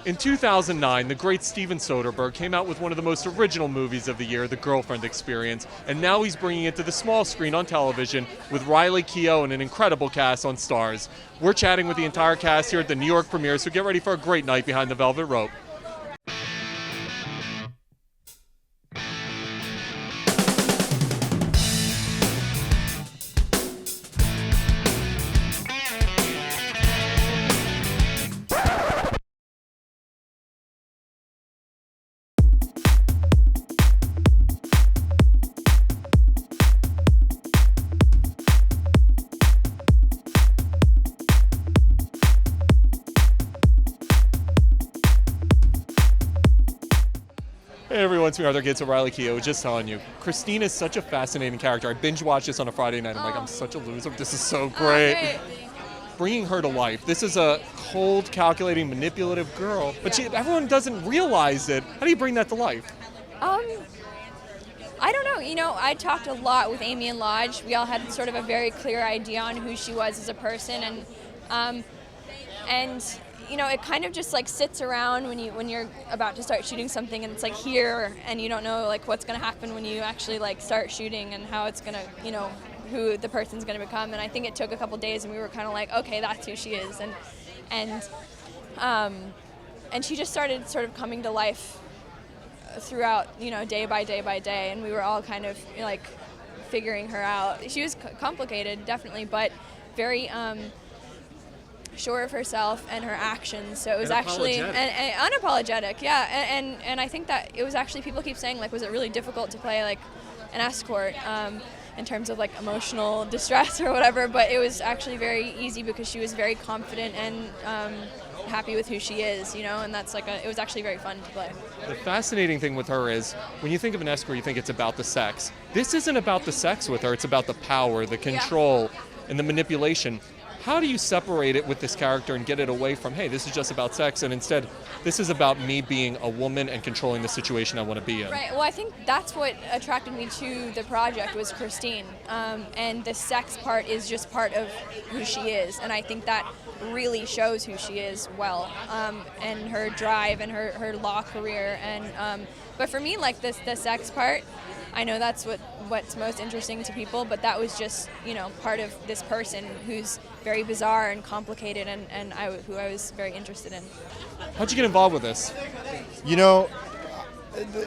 In 2009, the great Steven Soderbergh came out with one of the most original movies of the year, The Girlfriend Experience, and now he's bringing it to the small screen on television with Riley Keough and an incredible cast on Starz. We're chatting with the entire cast here at the New York premiere, so get ready for a great night behind the velvet rope. Hey everyone, it's me, Arthur Gates of Riley Keough. I was just telling you, Christine is such a fascinating character. I binge watched this on a Friday night. I'm like, I'm such a loser. This is so great. Bringing her to life. This is a cold, calculating, manipulative girl, but everyone doesn't realize it. How do you bring that to life? I don't know. You know, I talked a lot with Amy and Lodge. We all had sort of a very clear idea on who she was as a person, and you know, it kind of just like sits around when you're about to start shooting something, and it's like here, and you don't know like what's going to happen when you actually like start shooting and how it's going to, you know, who the person's going to become. And I think it took a couple days, and we were kind of like, okay, that's who she is, and she just started sort of coming to life throughout, you know, day by day by day, and we were all kind of like figuring her out. She was complicated, definitely, but very sure of herself and her actions, so it was actually and unapologetic, yeah. And I think that it was actually, people keep saying like, was it really difficult to play like an escort in terms of like emotional distress or whatever, but it was actually very easy because she was very confident and happy with who she is, you know, and that's like it was actually very fun to play. The fascinating thing with her is, when you think of an escort, you think it's about the sex. This isn't about the sex with her, it's about the power, the control, and the manipulation. How do you separate it with this character and get it away from, hey, this is just about sex, and instead, this is about me being a woman and controlling the situation I want to be in? Right, well, I think that's what attracted me to the project was Christine, and the sex part is just part of who she is, and I think that really shows who she is well, and her drive and her law career, and but for me, like the sex part, I know that's what's most interesting to people, but that was just, you know, part of this person who's very bizarre and complicated, and who I was very interested in. How'd you get involved with this? You know,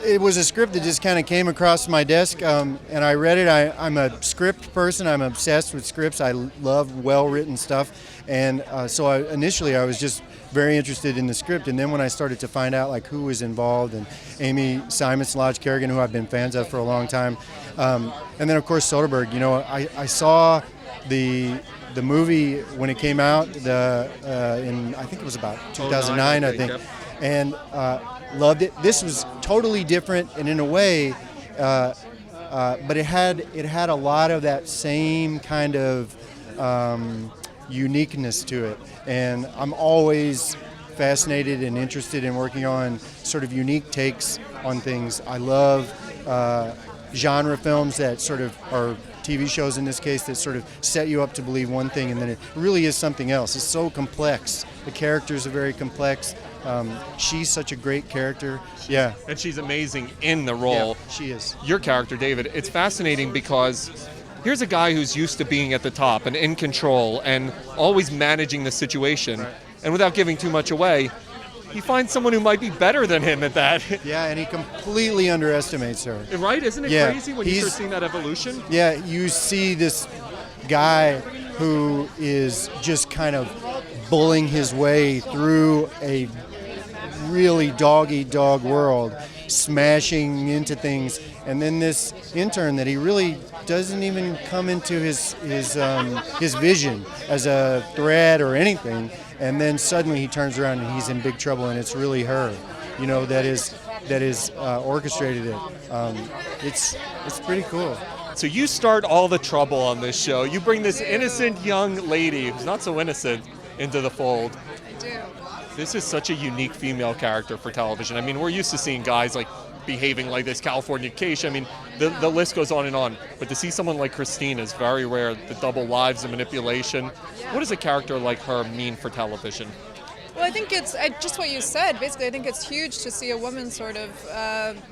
it was a script that just kind of came across my desk, and I read it. I'm a script person. I'm obsessed with scripts. I love well-written stuff, and so initially I was just very interested in the script, and then when I started to find out like who was involved, and Amy Simonson, Lodge Kerrigan, who I've been fans of for a long time, and then of course Soderbergh. You know, I saw the movie when it came out in, I think it was about 2009, I think, and loved it. This was totally different, and in a way, but it had a lot of that same kind of uniqueness to it, and I'm always fascinated and interested in working on sort of unique takes on things. I love genre films that sort of are TV shows in this case that sort of set you up to believe one thing and then it really is something else. It's so complex. The characters are very complex. She's such a great character. Yeah. And she's amazing in the role. Yeah, she is. Your character, David, it's fascinating because here's a guy who's used to being at the top and in control and always managing the situation. Right. And without giving too much away, he finds someone who might be better than him at that. Yeah, and he completely underestimates her. Right? Isn't it crazy when you start seeing that evolution? Yeah, you see this guy who is just kind of bullying his way through a really dog-eat-dog world, smashing into things, and then this intern that he really doesn't even come into his vision as a threat or anything, and then suddenly he turns around and he's in big trouble, and it's really her, you know, that is orchestrated it. It's pretty cool. So you start all the trouble on this show. You bring this innocent young lady who's not so innocent into the fold. I do. This is such a unique female character for television. I mean, we're used to seeing guys like behaving like this, Californication. I mean, the list goes on and on. But to see someone like Christine is very rare. The double lives, the manipulation. What does a character like her mean for television? Well, I think it's just what you said. Basically, I think it's huge to see a woman sort of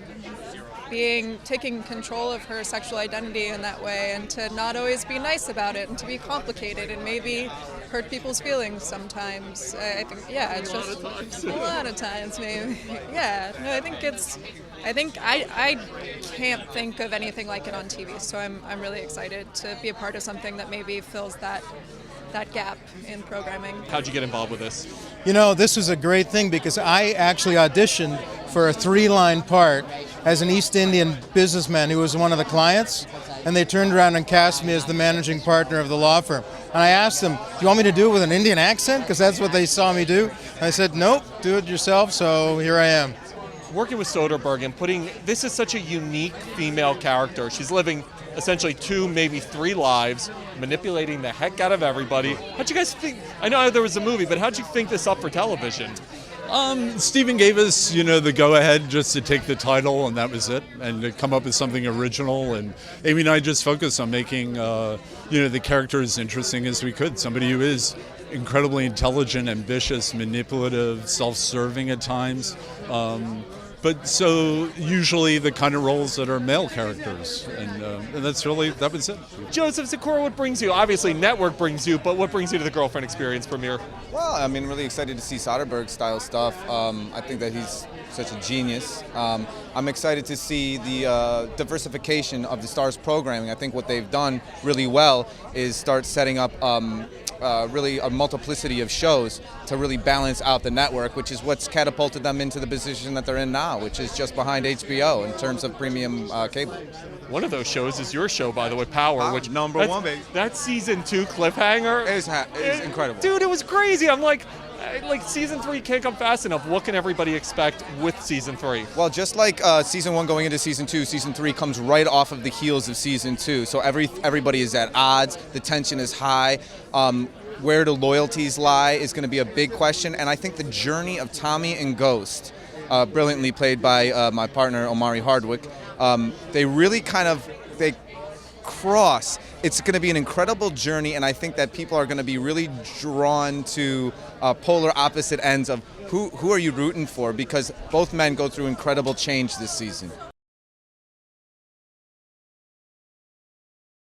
taking control of her sexual identity in that way, and to not always be nice about it, and to be complicated, and maybe hurt people's feelings sometimes. I think, yeah, it's just a lot of times, maybe. Yeah, no, I think I can't think of anything like it on TV, so I'm really excited to be a part of something that maybe fills that gap in programming. How'd you get involved with this? You know, this was a great thing because I actually auditioned for a 3-line part as an East Indian businessman who was one of the clients, and they turned around and cast me as the managing partner of the law firm. And I asked them, do you want me to do it with an Indian accent? Because that's what they saw me do. And I said, nope, do it yourself, so here I am. Working with Soderbergh and this is such a unique female character. She's living essentially 2, maybe 3 lives, manipulating the heck out of everybody. How'd you guys think? I know there was a movie, but how'd you think this up for television? Stephen gave us, the go-ahead just to take the title, and that was it, and to come up with something original. And Amy and I just focused on making, the character as interesting as we could. Somebody who is incredibly intelligent, ambitious, manipulative, self-serving at times. But so usually the kind of roles that are male characters, and that was it. Joseph Sikora, what brings you? Obviously, Network brings you, but what brings you to the Girlfriend Experience premiere? Well, I mean, really excited to see Soderbergh style stuff. I think that he's such a genius. I'm excited to see the diversification of the Starz programming. I think what they've done really well is start setting up really a multiplicity of shows to really balance out the network, which is what's catapulted them into the position that they're in now, which is just behind HBO in terms of premium cable. One of those shows is your show, by the way, Power, which number one, baby. That season 2 cliffhanger is incredible. Dude, it was crazy. I'm like season 3 can't come fast enough. What can everybody expect with season 3? Well, just like season 1 going into season 2, season 3 comes right off of the heels of season 2. So everybody is at odds. The tension is high. Where do loyalties lie is going to be a big question. And I think the journey of Tommy and Ghost, brilliantly played by my partner Omari Hardwick, they really they cross. It's going to be an incredible journey, and I think that people are going to be really drawn to polar opposite ends of who are you rooting for, because both men go through incredible change this season.